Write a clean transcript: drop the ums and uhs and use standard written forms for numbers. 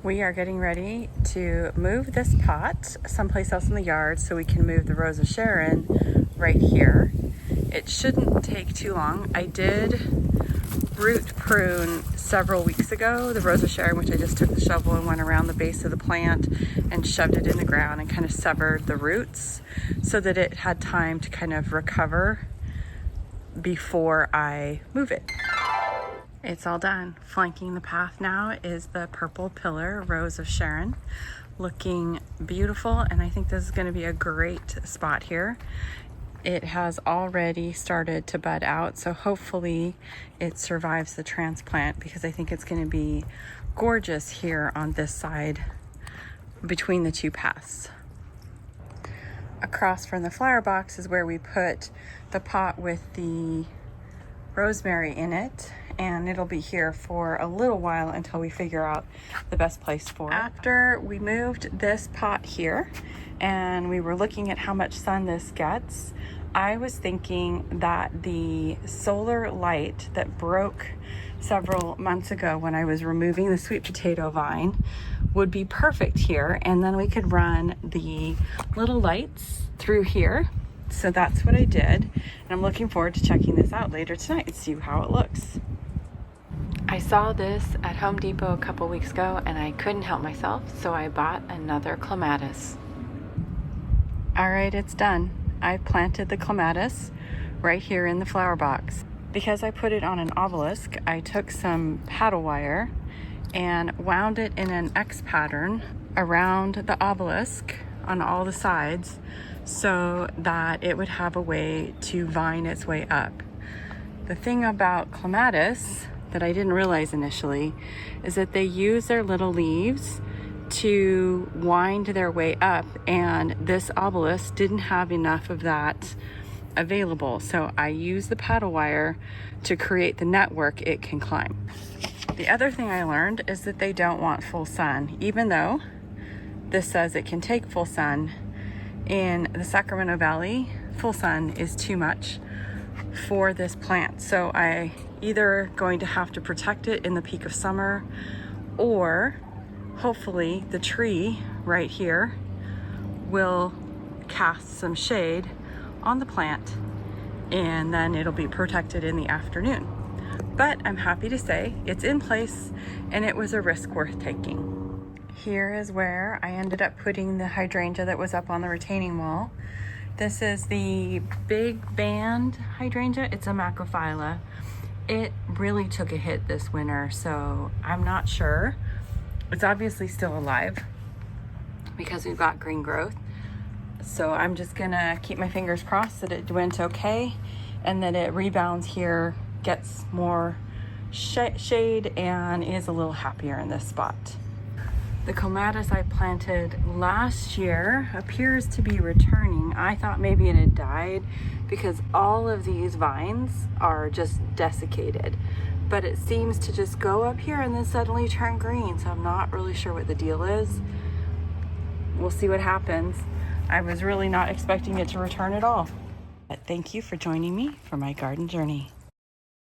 We are getting ready to move this pot someplace else in the yard so we can move the Rose of Sharon right here. It shouldn't take too long. I did root prune several weeks ago, the Rose of Sharon, which I just took the shovel and went around the base of the plant and shoved it in the ground and kind of severed the roots so that it had time to kind of recover before I move it. It's all done. Flanking the path now is the purple pillar Rose of Sharon, looking beautiful, and I think this is going to be a great spot here. It has already started to bud out, so hopefully it survives the transplant because I think it's going to be gorgeous here on this side between the two paths. Across from the flower box is where we put the pot with the rosemary in it, and it'll be here for a little while until we figure out the best place for it. After we moved this pot here and we were looking at how much sun this gets, I was thinking that the solar light that broke several months ago when I was removing the sweet potato vine would be perfect here, and then we could run the little lights through here. So that's what I did, and I'm looking forward to checking this out later tonight and see how it looks. I saw this at Home Depot a couple weeks ago and I couldn't help myself, so I bought another clematis. All right, it's done. I planted the clematis right here in the flower box. Because I put it on an obelisk, I took some paddle wire and wound it in an X pattern around the obelisk on all the sides so that it would have a way to vine its way up. The thing about clematis that I didn't realize initially is that they use their little leaves to wind their way up, and this obelisk didn't have enough of that available, so I used the paddle wire to create the network it can climb. The other thing I learned is that they don't want full sun, even though this says it can take full sun. In the Sacramento Valley, full sun is too much for this plant, so I either going to have to protect it in the peak of summer, or hopefully the tree right here will cast some shade on the plant and then it'll be protected in the afternoon. But I'm happy to say it's in place and it was a risk worth taking. Here is where I ended up putting the hydrangea that was up on the retaining wall. This is the big band hydrangea. It's a Macrophylla. It really took a hit this winter, so I'm not sure. It's obviously still alive because we've got green growth. So I'm just gonna keep my fingers crossed that it went okay and that it rebounds here, gets more shade, and is a little happier in this spot. The clematis I planted last year appears to be returning. I thought maybe it had died because all of these vines are just desiccated, but it seems to just go up here and then suddenly turn green, so I'm not really sure what the deal is. We'll see what happens. I was really not expecting it to return at all. But thank you for joining me for my garden journey.